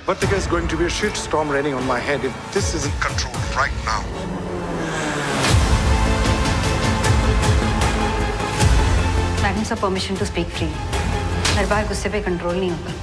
But there's going to be a shitstorm raining on my head if this isn't controlled right now. Magnus, have permission to speak free. मेरे बाहर गुस्से पे control नहीं होता.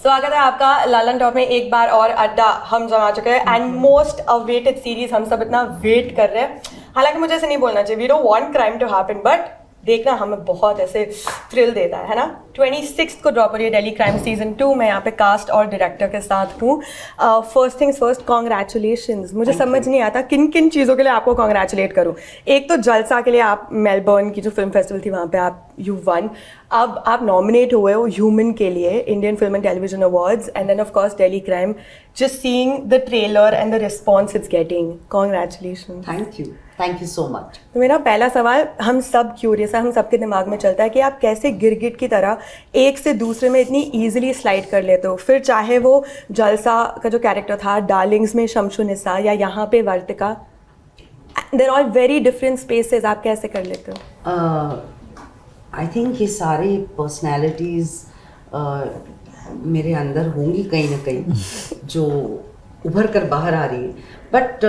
स्वागत है आपका लालनटॉप में एक बार और अड्डा हम जमा चुके हैं एंड मोस्ट अवेटेड सीरीज हम सब इतना वेट कर रहे हैं. हालांकि मुझे ऐसे नहीं बोलना चाहिए, we don't want crime to happen, but देखना हमें बहुत ऐसे थ्रिल देता है ना. 26 को ड्रॉप हो रही है दिल्ली क्राइम सीजन 2. मैं यहाँ पे कास्ट और डायरेक्टर के साथ हूँ. First things first, congratulations. मुझे समझ नहीं आता किन किन चीज़ों के लिए आपको कॉन्ग्रेचुलेट करूँ. एक तो जलसा के लिए, आप मेलबर्न की जो फिल्म फेस्टिवल थी वहाँ पे आप यू वन. अब आप नॉमिनेट हुए हो ह्यूमन के लिए Indian film and television awards, and then of course Delhi Crime. Just seeing the trailer and the response it's getting, congratulations. Thank you so much. तो मेरा पहला सवाल, हम सब क्यूरियस है, हम सबके दिमाग में चलता है कि आप कैसे गिरगिट की तरह एक से दूसरे में इतनी ईजिली स्लाइड कर लेते हो. फिर चाहे वो जलसा का जो कैरेक्टर था, डार्लिंग्स में शमशु निसा, या यहाँ पे Vartika, they're all very different spaces. आप कैसे कर लेते हो? आई थिंक ये सारे पर्सनैलिटीज़ मेरे अंदर होंगी कहीं ना कहीं जो उभर कर बाहर आ रही है. बट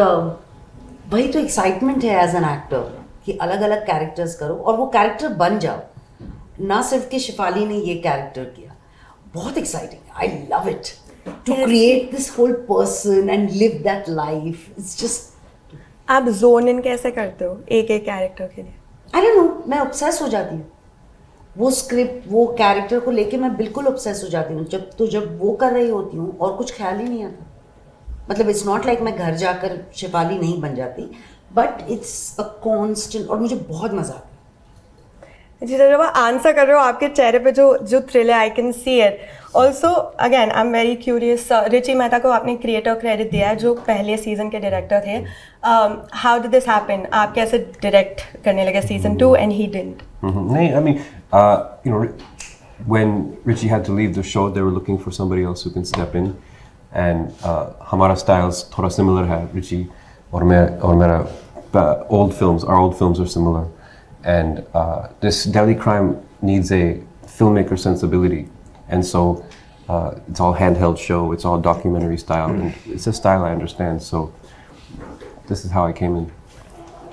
वही तो एक्साइटमेंट है एज एन एक्टर कि अलग अलग कैरेक्टर्स करो और वो कैरेक्टर बन जाओ. ना सिर्फ कि शेफाली ने ये कैरेक्टर किया, बहुत exciting. I love it to create this whole person and live that life. It's just. आप जोन इन कैसे करते हो एक एक कैरेक्टर के लिए? आई डोंट नो, मैं ऑब्सेस हो जाती हूँ. वो स्क्रिप्ट, वो कैरेक्टर को लेके मैं बिल्कुल ऑब्सेस हो जाती हूँ. जब वो कर रही होती हूँ और कुछ ख्याल ही नहीं आता. मतलब इट्स नॉट लाइक मैं घर जाकर शेफाली नहीं बन जाती, बट इट्स अ कॉन्स्टेंट. और मुझे बहुत मजा आता है. जी, जब आप आंसर कर रहे हो आपके चेहरे पे जो थ्रिल है, I can see it. Also again I am very curious, Richie Mehta को आपने क्रिएटर क्रेडिट दिया है जो पहले सीजन के डायरेक्टर थे. How did this happen? आप कैसे डायरेक्ट करने लगे सीजन 2 एंड ही डिडंट? नहीं, I mean, you know, when Richie had to leave the show, they were looking for somebody else who can step in, and हमारा styles थोड़ा similar है. Richie और मेरा old films, our old films are similar, and this Delhi crime needs a filmmaker sensibility, and so it's all handheld show, it's all documentary style, and it's a style I understand, so this is how I came in.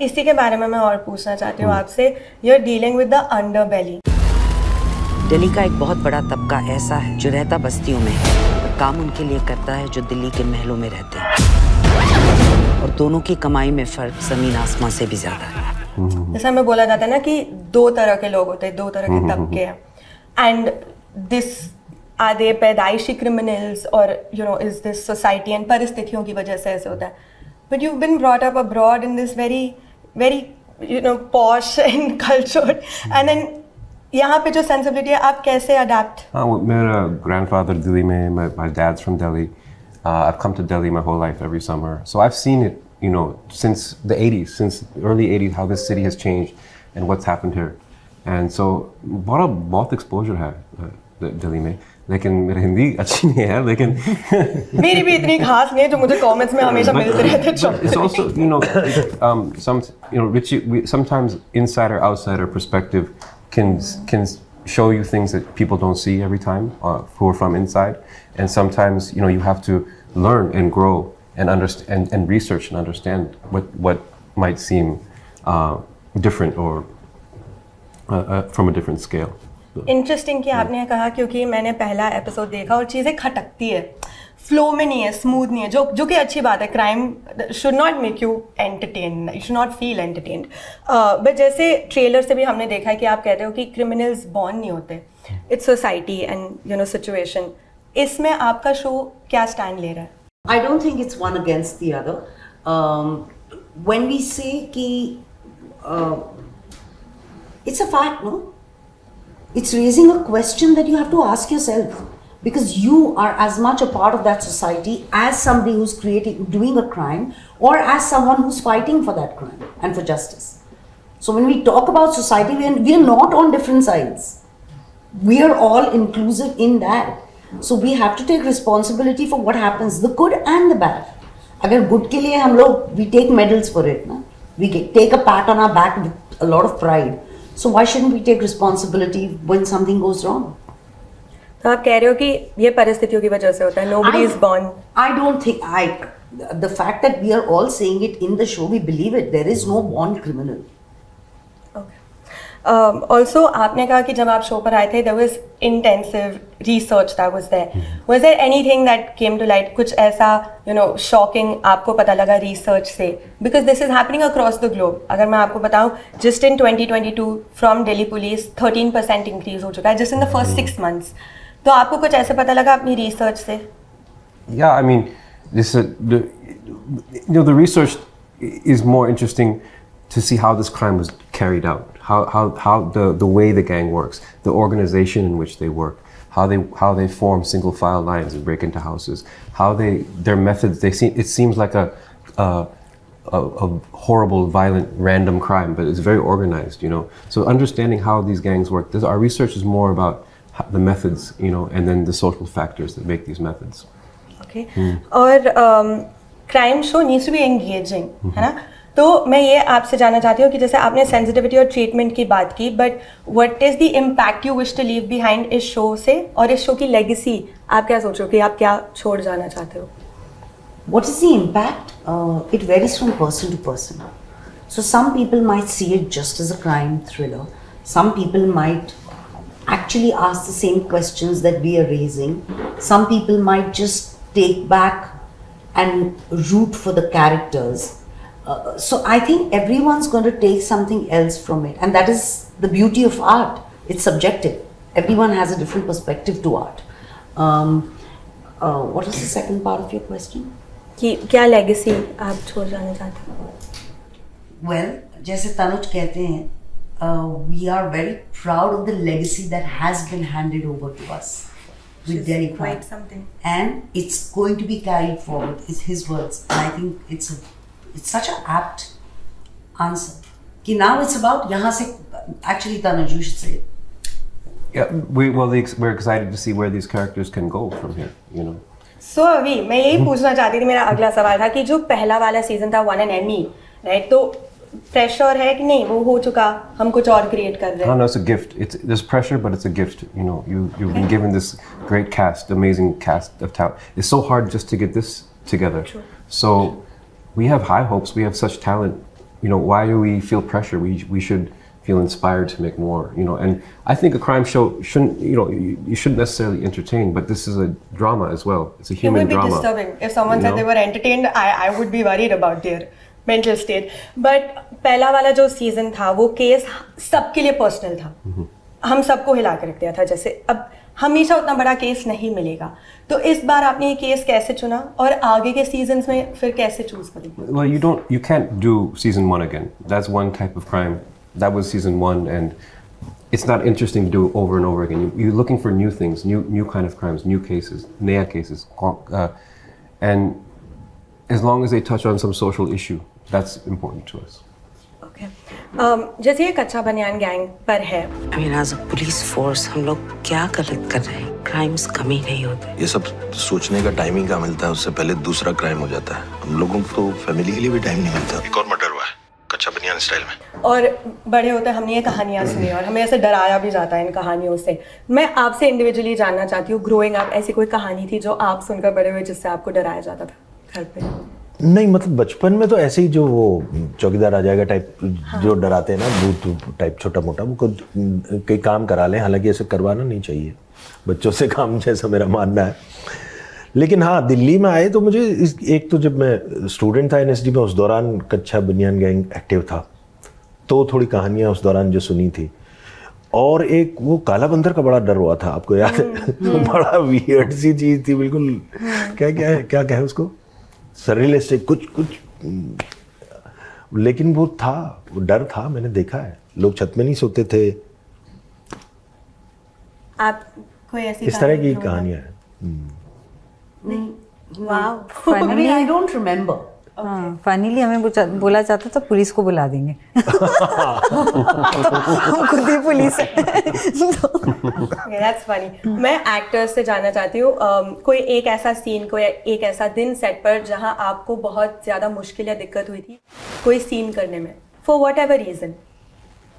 इसी के बारे में मैं और पूछना चाहती हूँ आपसे. You are dealing with the underbelly. Delhi का एक बहुत बड़ा तबका ऐसा है जो रहता बस्तियों में है, काम उनके लिए करता है जो दिल्ली के महलों में रहते हैं, और दोनों की कमाई में फर्क जमीन आसमां से भी ज्यादा है. जैसा हमें बोला जाता है ना कि दो तरह के लोग होते हैं, दो तरह के तबके हैं. एंड दिस आर दे पैदाइशी क्रिमिनल्स, और you know is this society and परिस्थितियों की वजह से ऐसे होता है. But you been brought up abroad in this very you know posh and cultured, and then यहाँ पे जो sensibility है आप कैसे adapt? मेरा grandfather Delhi में, my dad's from Delhi. I've come to Delhi my whole life every summer, so I've seen it, you know, since the 80s, since the early 80s, how this city has changed and what's happened here, and so बहुत exposure है दिल्ली में. लेकिन मेरी हिंदी अच्छी नहीं है, लेकिन मेरी भी इतनी खास नहीं है जो मुझे कमेंट्स में हमेशा मिलते रहते हैं. It's also, you know, Richie, sometimes insider outsider perspective can show you things that people don't see every time who are from inside, and sometimes you know you have to learn and grow and understand and research and understand what might seem different or from a different scale. Interesting कि आपने कहा, क्योंकि मैंने पहला episode देखा और चीज़ें खटकती है, फ्लो में नहीं है, स्मूथ नहीं है, जो कि अच्छी बात है. Crime should not make you entertain, you should not feel entertained. But जैसे ट्रेलर से भी हमने देखा है कि आप कहते हो कि क्रिमिनल्स बॉर्न नहीं होते, it's society and you know situation. इसमें आपका शो क्या स्टैंड ले रहा है? I don't think it's one against the other. When we say कि it's a fact, no, it's raising a question that you have to ask yourself, because you are as much a part of that society as somebody who's doing a crime, or as someone who's fighting for that crime and for justice. So when we talk about society, we are not on different sides. We are all inclusive in that. So we have to take responsibility for what happens, the good and the bad. अगर good के लिए हम लोग we take medals for it, ना? We take a pat on our back with a lot of pride. So why shouldn't we take responsibility when something goes wrong? तो आप कह रहे हो कि ये परिस्थितियों की वजह से होता है. Nobody is born. I don't think the fact that we are all saying it in the show, we believe it. There is no born criminal. Also, आपने कहा कि जब आप शो पर आए थे, there was intensive research that was there. Was there anything that came to light? कुछ ऐसा, shocking आपको पता लगा research से? Because this is happening across the globe. अगर मैं आपको बताऊँ, just in 2022 from Delhi Police 13% increase हो चुका है, just in the first 6 months. तो आपको कुछ ऐसे पता लगा अपनी research से? Yeah, I mean, the research is more interesting to see how this crime was carried out, how the way the gang works, the organization in which they work, how they form single file lines and break into houses, how their methods. It seems like a horrible, violent, random crime, but it's very organized, So understanding how these gangs work, our research is more about the methods, and then the social factors that make these methods. Okay. और crime show needs to be engaging, है ना? तो मैं ये आपसे जानना चाहती हूँ कि जैसे आपने सेंसिटिविटी और ट्रीटमेंट की बात की, but what is the impact you wish to leave behind इस शो से, और इस शो की लेगेसी आप क्या सोचो कि आप क्या छोड़ जाना चाहते हो? What is the impact? It varies from person to person. So some people might see it just as a crime thriller. Some people might actually ask the same questions that we are raising. Some people might just take back and root for the characters. So I think everyone's going to take something else from it, and that is the beauty of art. It's subjective. Everyone has a different perspective to art. What was the second part of your question? कि क्या legacy आप छोड़ जाना चाहते हो? Well, जैसे तनुज कहते हैं, we are very proud of the legacy that has been handed over to us with Delhi crime. Quite something. And it's going to be carried forward. It's his words, and I think it's such an apt answer. Ki now it's about yahan se. Actually, Tanuj, you should say it. Yeah, we're excited to see where these characters can go from here. So अभी मैं यही पूछना चाहती थी, मेरा अगला सवाल था कि जो पहला वाला सीजन था 1 and Emmy, right? तो प्रेशर है कि नहीं, वो हो चुका, हम कुछ और क्रिएट कर रहे हैं? No, it's a gift. There's pressure, but it's a gift. You've been given this great cast, amazing cast of talent. It's so hard just to get this together. True. So we have high hopes. We have such talent. Why do we feel pressure? We should feel inspired to make more. And I think a crime show shouldn't. You shouldn't necessarily entertain, but this is a drama as well. It's a human drama. It would be disturbing if someone said they were entertained. I would be worried about their mental state. But पहला वाला जो season था, वो case सबके लिए personal था. हम सबको हिला कर रख दिया था. जैसे अब हमेशा उतना बड़ा केस नहीं मिलेगा. तो इस बार आपने ये केस कैसे चुना, और आगे के सीजन्स में फिर कैसे चूज करेंगे? Well, you can't do season 1 again. That's one type of crime. That was season 1, and it's not interesting to do over and over again. You're looking for new things, new kind of crimes, new cases, naya cases, and as long as they touch on some social issue, that's important to us. Okay. जैसे ये कच्चा बनियान gang पर है, I mean, as a police force, हम लोग क्या गलत कर रहे हैं? Crimes कम ही नहीं होते. ये सब सोचने का टाइमिंग का मिलता है, उससे पहले दूसरा क्राइम हो जाता है. हम लोगों को तो फैमिली के लिए भी टाइम नहीं मिलता. एक और मर्डर हुआ है कच्चा बनियान स्टाइल में. और बड़े होते हमने ये कहानियाँ सुनी और हमें ऐसे डराया भी जाता है इन कहानियों से. मैं आपसे इंडिविजुअली जानना चाहती हूँ, ग्रोइंग अप ऐसी कोई कहानी थी जो आप सुनकर बड़े हुए जिससे आपको डराया जाता था घर पे? नहीं, मतलब बचपन में तो ऐसे ही जो वो चौकीदार आ जाएगा टाइप, जो डराते हैं ना, भूत टाइप छोटा मोटा, वो कोई काम करा लें. हालांकि ऐसे करवाना नहीं चाहिए बच्चों से काम, जैसा मेरा मानना है. लेकिन हाँ, दिल्ली में आए तो मुझे एक तो जब मैं स्टूडेंट था एनएसडी में, उस दौरान कच्चा बनियान गैंग एक्टिव था, तो थोड़ी कहानियाँ उस दौरान जो सुनी थी. और एक वो काला बंदर का बड़ा डर हुआ था, आपको याद है? बड़ा वियर्ड सी चीज़ थी बिल्कुल. क्या कहे उसको, सरियलिस्टिक कुछ, लेकिन वो था, वो डर था. मैंने देखा है, लोग छत में नहीं सोते थे. आप कोई ऐसी इस तरह की कहानियाँ हैं. Wow. I mean, I don't remember. हाँ, फाइनली हमें बोला जाता तो पुलिस को बुला देंगे। हम खुद ही पुलिस है। That's funny. मैं एक्टर्स से जानना चाहती हूँ कोई एक ऐसा सीन, कोई एक ऐसा दिन सेट पर जहाँ आपको बहुत ज़्यादा मुश्किल या दिक्कत हुई थी कोई सीन करने में, for whatever reason.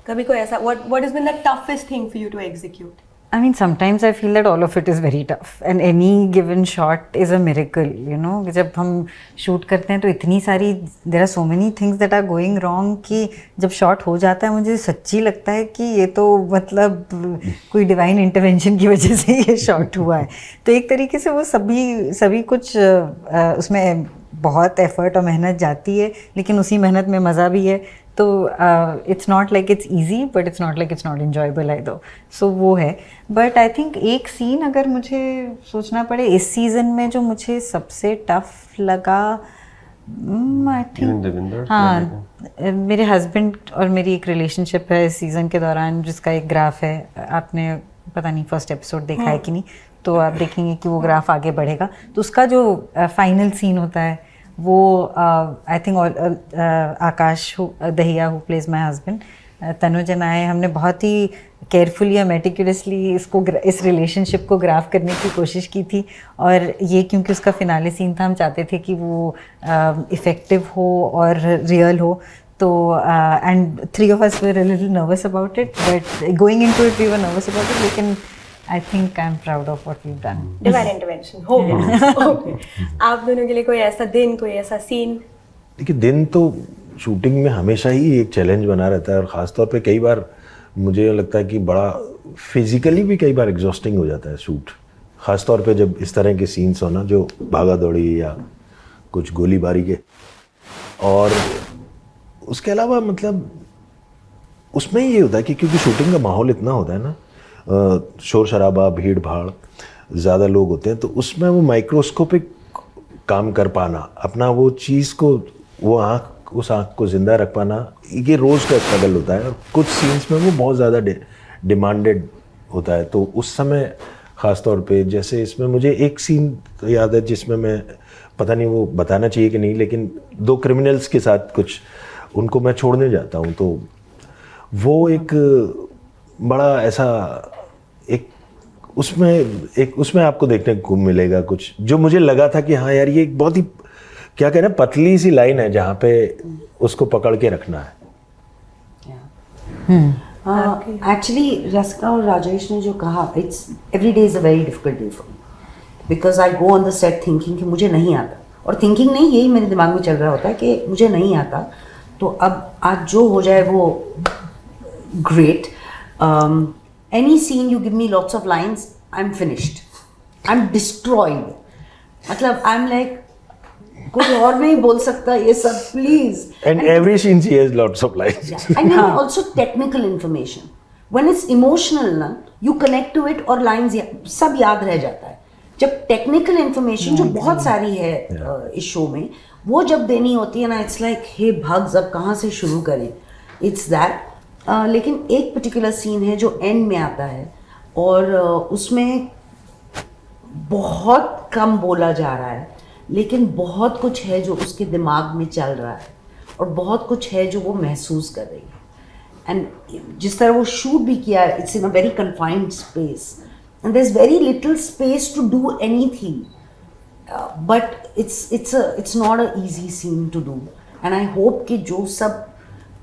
कभी कोई ऐसा what has been the toughest thing for you to execute? I mean, sometimes I feel that all of it is very tough, and any given shot is a miracle. You know, जब हम shoot करते हैं तो इतनी सारी there are so many things that are going wrong कि जब shot हो जाता है मुझे सच्ची लगता है कि ये तो मतलब कोई डिवाइन इंटरवेंशन की वजह से ये शॉट हुआ है। तो एक तरीके से वो सभी कुछ उसमें बहुत एफर्ट और मेहनत जाती है, लेकिन उसी मेहनत में मज़ा भी है। तो it's not like it's easy but it's not like it's not enjoyable I though. So वो है। बट आई थिंक एक सीन अगर मुझे सोचना पड़े इस सीज़न में जो मुझे सबसे टफ लगा, आई थिंक हाँ, मेरे हस्बैंड और मेरी एक रिलेशनशिप है इस सीज़न के दौरान जिसका एक ग्राफ है। आपने पता नहीं फर्स्ट एपिसोड देखा है कि नहीं, तो आप देखेंगे कि वो ग्राफ आगे बढ़ेगा। तो उसका जो फाइनल सीन होता है वो I think Akash Dahiya who plays my husband, Tanuj and I, हमने बहुत ही केयरफुली और मेटिकुलसली इस रिलेशनशिप को ग्राफ करने की कोशिश की थी। और ये क्योंकि उसका फिनाले सीन था, हम चाहते थे कि वो इफ़ेक्टिव हो और रियल हो। तो and 3 of us were a little nervous about it, but going into it we were nervous about it, लेकिन I think I'm proud of what we've done. Divine intervention हो गया। Okay. आप दोनों के लिए कोई ऐसा दिन, कोई ऐसा सीन? देखिए, दिन तो शूटिंग में हमेशा ही एक चैलेंज बना रहता है, और ख़ासतौर पे कई बार मुझे लगता है कि बड़ा फिजिकली भी कई बार एग्जॉस्टिंग हो जाता है शूट, ख़ासतौर पे जब इस तरह के सीन्स हो ना, जो भागा दौड़ी या कुछ गोलीबारी के। और उसके अलावा मतलब उसमें ये होता है कि क्योंकि शूटिंग का माहौल इतना होता है ना, शोर शराबा, भीड़ भाड़, ज़्यादा लोग होते हैं, तो उसमें वो माइक्रोस्कोपिक काम कर पाना, अपना वो चीज़ को, वो उस आँख को ज़िंदा रख पाना, ये रोज़ का स्ट्रगल होता है। और कुछ सीन्स में वो बहुत ज़्यादा डिमांडेड होता है। तो उस समय ख़ास तौर पे, जैसे इसमें मुझे एक सीन तो याद है जिसमें मैं, पता नहीं वो बताना चाहिए कि नहीं, लेकिन 2 क्रिमिनल्स के साथ कुछ, उनको मैं छोड़ने जाता हूँ, तो वो एक बड़ा ऐसा उसमें आपको देखने को मिलेगा कुछ जो मुझे लगा था कि हाँ यार, ये एक बहुत ही, क्या कहना, पतली सी लाइन है जहाँ पे उसको पकड़ के रखना है। एक्चुअली रसिका और राजेश ने जो कहा, it's every day is a very difficult day for me, because I go on the set thinking कि मुझे नहीं आता, और थिंकिंग नहीं, यही मेरे दिमाग में चल रहा होता है कि मुझे नहीं आता, तो अब आज जो हो जाए वो great. Any scene you give me lots of lines, I'm finished. I'm destroyed. मतलब I'm like, कुछ और नहीं बोल सकता ये सब, please. And every scene she has lots of lines. Yeah. And then also technical information. When it's emotional ना, you connect to it और lines सब याद रह जाता है। जब technical information जो बहुत सारी है इस शो में, वो जब देनी होती है ना, it's like, हे भग, अब कहाँ से शुरू करें? It's that. लेकिन एक पर्टिकुलर सीन है जो एंड में आता है, और उसमें बहुत कम बोला जा रहा है, लेकिन बहुत कुछ है जो उसके दिमाग में चल रहा है, और बहुत कुछ है जो वो महसूस कर रही है। एंड जिस तरह वो शूट भी किया है, it's in a very confined space, and there is very little space to do anything, but it's not a easy scene to do. And I hope कि जो सब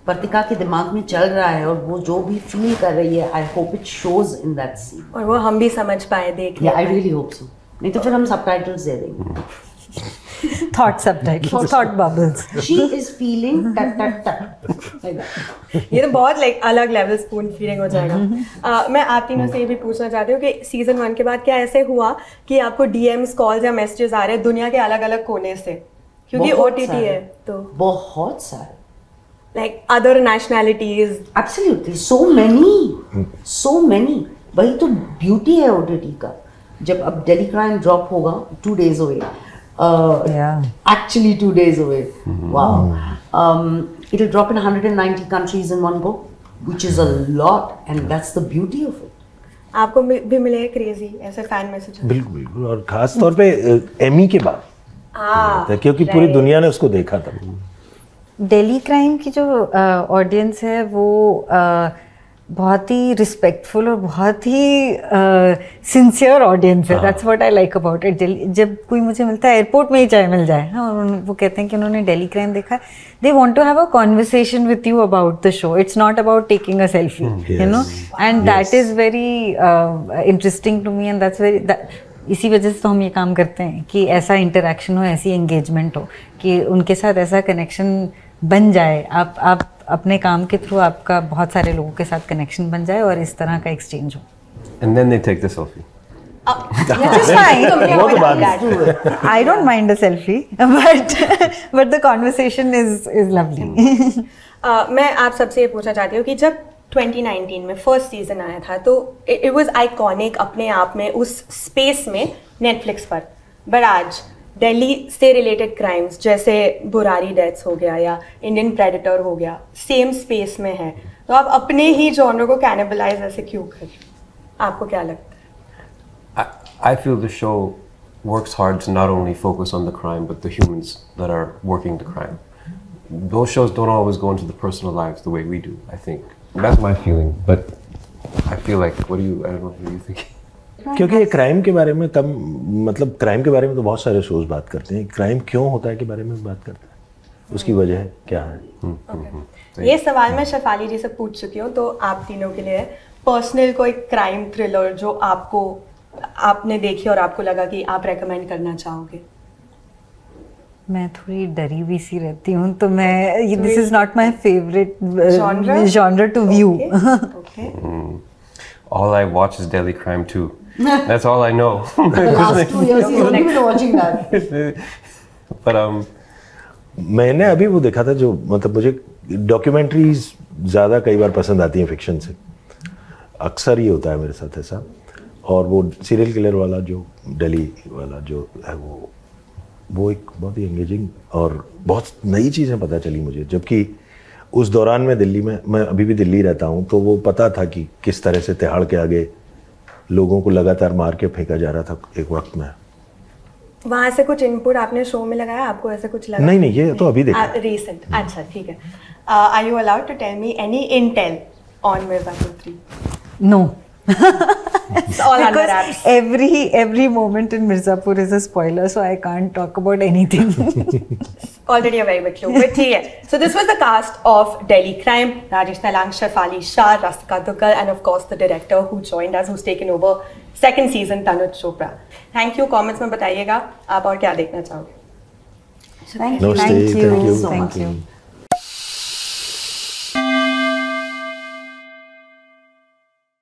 वर्तिका के दिमाग में चल रहा है और वो जो भी फील कर रही है, I hope it shows in that scene, और वो हम भी समझ पाए, देख। आई रियली होप सो, नहीं तो फिर हम सबटाइटल्स दे देंगे। Thought subtitles, thought bubbles, she is feeling टट टट टट। ये तो बहुत लाइक अलग लेवल स्पून फीलिंग हो जाएगा। मैं आप तीनों से ये भी पूछना चाहती हूँ कि सीजन 1 के बाद क्या ऐसे हुआ कि आपको डीएम्स, कॉल्स या मैसेजेस आ रहे हैं दुनिया के अलग अलग कोने से, क्योंकि ओटीटी है तो बहुत सारे, like other nationalities? Absolutely, so many. वही तो ब्यूटी है ओटीटी का। जब अब दिल्ली क्राइम ड्रॉप होगा 2 days away, actually 2 days away, wow, it'll drop in 190 countries in one go, which is a lot, and that's the beauty of it. आपको भी मिले क्रेजी ऐसे फैन मैसेज? बिल्कुल, और खास तौर पे एमी के बाद क्योंकि पूरी दुनिया ने उसको देखा था। दिल्ली क्राइम की जो ऑडियंस है वो बहुत ही रिस्पेक्टफुल और बहुत ही सिंसियर ऑडियंस है। That's what I like about it. जब कोई मुझे मिलता है एयरपोर्ट में ही चाहे मिल जाए, हाँ, और वो कहते हैं कि उन्होंने दिल्ली क्राइम देखा, they want to have a conversation with you about the show. It's not about taking a selfie, you know, and that is very interesting to me, and that's very, इसी वजह से तो हम ये काम करते हैं कि ऐसा इंटरेक्शन हो, ऐसी एंगेजमेंट हो कि उनके साथ ऐसा कनेक्शन बन जाए। आप अपने काम के थ्रू आपका बहुत सारे लोगों के साथ कनेक्शन बन जाए और इस तरह का एक्सचेंज हो। And then they take the selfie. Which is fine. I don't mind a selfie, but the conversation is lovely. मैं आप सबसे ये पूछना चाहती हूँ कि जब 2019 में फर्स्ट सीजन आया था तो it was iconic अपने आप में उस स्पेस में नेटफ्लिक्स पर, बट आज दिल्ली से रिलेटेड क्राइम्स जैसे बुरारी डेथ्स हो गया या इंडियन प्रेडेटर हो गया सेम स्पेस में है, तो आप अपने ही जॉनर को कैनिबलाइज ऐसे क्यों कर रहे हो? आपको क्या लगता है? I feel the show works hard to not only focus on the crime but the humans that are working the crime. Those shows don't always go into the personal lives the way we do, I think. That's my feeling, but I feel like, I don't know, what do you think? क्योंकि ये crime के बारे में कम, मतलब crime के बारे में तो बहुत सारे शोज बात करते हैं, क्राइम क्यों होता है के बारे में बात करते हैं, उसकी वजह क्या है। ये सवाल मैं शेफाली जी से पूछ चुकी हूँ, तो आप तीनों के लिए पर्सनल कोई क्राइम थ्रिलर जो आपने देखी और आपको लगा कि आप रेकमेंड करना चाहोगे? मैं थोड़ी डरी हुई सी रहती हूँ, तो मैं, this is not my favourite genre to view. All I watch is Delhi Crime 2. That's all I know. Last 2 years he's only been watching that. But मैंने अभी वो देखा था जो, मतलब मुझे डॉक्यूमेंट्रीज ज़्यादा कई बार पसंद आती हैं फिक्शन से, अक्सर ही होता है मेरे साथ ऐसा। और वो सीरियल किलर वाला जो दिल्ली वाला जो है वो एक बहुत ही एंगेजिंग और बहुत नई चीज़ें पता चली मुझे, जबकि उस दौरान में दिल्ली में, मैं अभी भी दिल्ली रहता हूँ, तो वो पता था कि किस तरह से तिहाड़ के आगे लोगों को लगातार मार के फेंका जा रहा था एक वक्त में। वहाँ से कुछ इनपुट आपने शो में लगाया, आपको ऐसा कुछ लगा? नहीं, ये तो अभी देखा रिसेंट। अच्छा, ठीक है। Are you allowed to tell me any intel on Mirzapur 3? No. It's all under wraps. Every moment in Mirzapur is a spoiler, so I can't talk about anything. Already a very big clue, but ठीक है. So this was the cast of Delhi Crime: Rajesh Tailang, Shefali Shah, Rasika Dugal, and of course the director who joined us, who's taken over second season, Tanuj Chopra. Thank you. Comments में बताइएगा आप और क्या देखना चाहोगे? Thank you. Thank you.